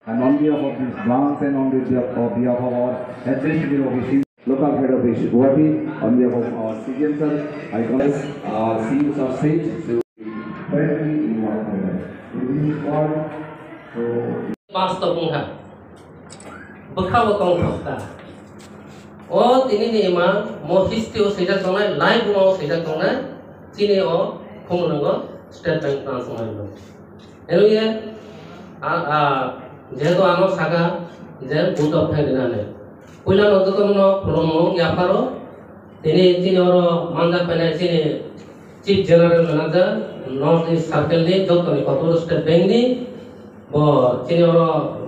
And on behalf of this branch and on behalf of our administrative office, local head office, Guwahati, on behalf of our CGM sir, I congratulate our CEOs of state. Master Bunga, Bukawa Kongka. Oh, ini emang mau history sejak tahun live mau sejak tahun sini oh komunal state bank transfer itu. Lalu ya, যেহেতু আমার শাখা যে booth of ফেডিনানে পয়লা নতুন promo ইয়াপারো তিনি ওর মানজা পেনে তিনি chief general manager north east circle নি যতনি কত স্টেট ব্যাংক নি তিনি ওর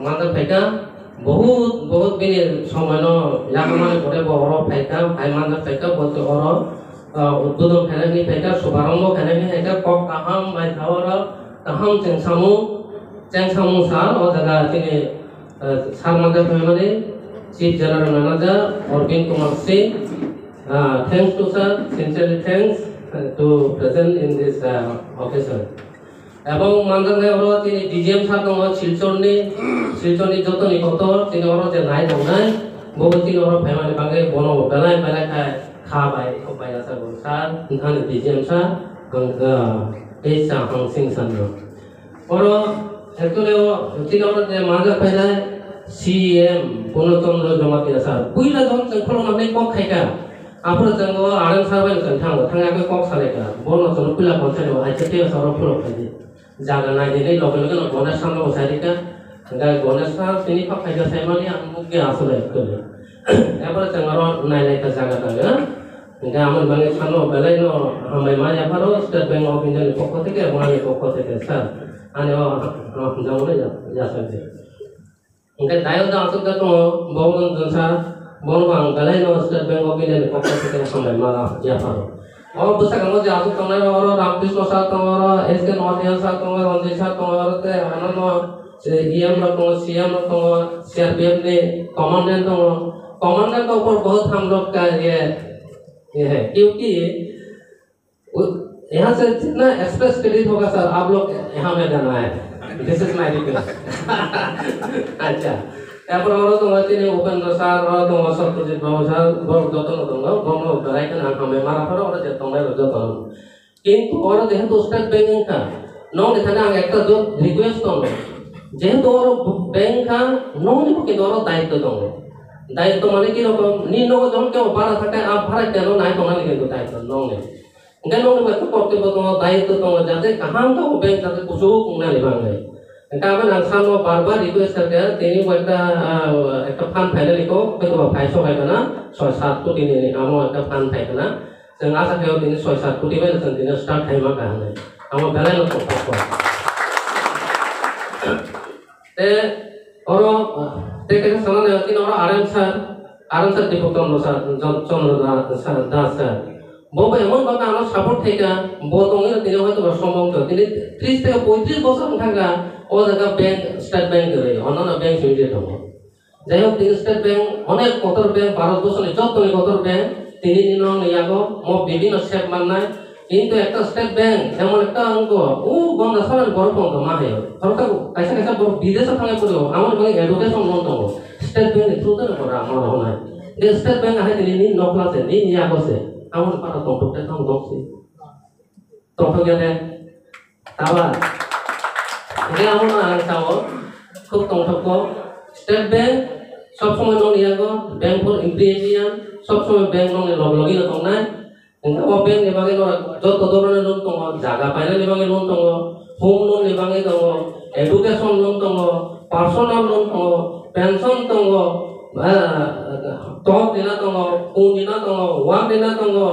মানজা পেকা বহুত দিনের সময় ন ইয়ামানে পরে বড় পেকা ভাই মানজা পেকা বলতে ওর উদ্বোধন ফেলেনি পেকা শুভারম্ভ ফেলেনি পেকা কক আহাম মাই খাওয়ার আহাম চেংসামু Cengsamu sar or jaga sini Sarmada family Chief General Manager Orvin Kumar Singh. Thanks to sir, sincerely thanks to present in this occasion. এবং মানজানে ওরা তিনি ডিজিএম স্যার দङ শিলচরনি যতনি কত তিনি ওরা যে নাই দङ নাই বহু তিনি ওরা ফ্যামিলি বাগে বনো বেলাই খায় খাবাই খবাই আছে স্যার এখানে ডিজিএম স্যার এই চা হাংসিং স্যার ওরা Actually, kita orang yang mana pernah CM Punotondro Jomati asal. Puila dong kalau namanya kok kaya. Apa jangan orang sahabat tentang aku kok saleka. Bono sono puila konsen itu aja dia seorang pulau kaya. Jangan naik ini lokal bonus sama usahika. Enggak bonus sama sini kok kaya saya mali mungkin asal itu. Apa jangan orang naik ke jaga tangga. Enggak aman banget sama belai no hambai maya baru state bank of India pokok tiga mulai pokok tiga sah. Ane jamu ya sahaja. Mungkin daya dah asal dah tu bangun jensa bangun bang belai no state bank of India pokok tiga sampai malah ya baru. और बुसा कमो जासु कमरे और रामकृष्ण साथ कमरे SK नॉर्थियन साथ कमरे रंजित साथ कमरे ते आनंद ईएम रखो सीएम रखो सीआरपीएफ ने कमांडेंट के ऊपर बहुत हम लोग का ये है क्योंकि यहाँ से जितना एक्सप्रेस क्रेडिट होगा सर आप लोग यहाँ में जाना है दिस इज माय रिक्वेस्ट अच्छा यहाँ पर और तो वैसे नहीं उपेंद्र सर और तो सब कुछ बहुत सर बहुत जोतन दूंगा बहुत बड़ाई का नाम हमें मारा पर और जब तुम्हें जोतन किंतु और जेहेतु स्टेट बैंकिंग का नौ निथाने आगे एक जो रिक्वेस्ट दूंगा जेहेतु और बैंक का नौ निको किंतु और दायित्व दूंगा दायित्व माने कि लोग नीनो को जम के ऊपर थके आप भारत के नो नाइ तो माने किंतु दायित्व नौ ने enggak nong itu korte betul dayi itu tong jadi kaham tuh bank jadi kusuk nggak libangai. Karena nangsan mau barbar itu saja, ini mereka fan final itu betul price kayak mana, soal satu ini kamu fan final, sehingga saya kira ini soal satu di mana sendiri start time kan, kamu belajar untuk apa? Orang kita sana nanti orang arang di bukti dasar. Bapak emang bapak anak support theka, botongnya tidak hanya tu bersambung tu, ini 30 থেকে 35 বছর থাকা ও জায়গা bank state bank করে, অন্যান্য bank সুবিধা পাবো। যাই হোক তিনি স্টেট ব্যাংক অনেক কতর ব্যাংক ভারতবর্ষের যতগুলি কতর ব্যাংক তিনি নিয়ম ইয়াগো মো বিভিন্ন স্টেপ মাননায় কিন্তু একটা স্টেট ব্যাংক এমন একটা অঙ্ক ও গন্ধ সবাই বড় পঙ্ক মাহে সরকার কাইসা বড় বিদেশে থাকা পড়ো আমার ব্যাংক এডুকেশন লোন দেবো স্টেট ব্যাংক থ্রুতে করা আমার হয় যে স্টেট ব্যাংক আহে তিনি নকলাসে নি ইয়াগোসে আমার para tongkoknya tongkok sih tongkoknya deh tawa ini aku nang tahu kok tongkok kok step bank সব সময় নন ইয়াগো ব্যাংক ফর ইমপ্লিমেন্টেশন সব সময় ব্যাংক নন লগি না তং নাই ও ব্যাংক নেবাগে যত ধরনের লোন তং জায়গা পাইলে নেবাগে লোন তং হোম লোন নেবাগে তং এডুকেশন লোন তং পার্সোনাল লোন তং পেনশন তং top dina tongo, pun dina tongo, wang dina tongo,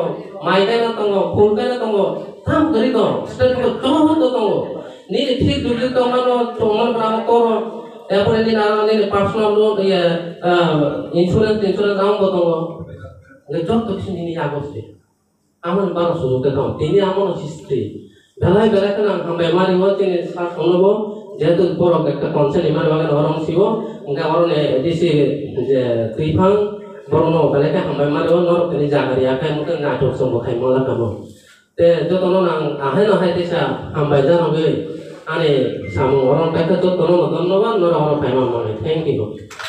mai dina tongo, pun dina tongo, tham dari tongo, state ko tongo tongo, ni ঠিক দুটি tongo no tongo berapa koro, এরপরে দিন আর দিন personal loan ইয়ে insurance দাম কত যত কিছু নিয়ে আগস্টে আমার বারো সুযোগ দাম তিনি আমার হিস্ট্রি বেলায় বেলায় কেন বেমারি হওয়া তিনি শুনবো যেহেতু বড় একটা কনসেন্ট ইমার বাগান হরম ছিল ওকে হরণে দিছি যে ত্রিফাং বরণ বেলাকে হামবাই মারিও নর তিনি জাগারি আখাই মতো নাটক সম্ভ খাই মলা কাম তে যত নন আহে নহাই দিছা হামবাই জানবে ane samung orang pakai tu tono ধন্যবাদ নরা orang pakai mamone thank you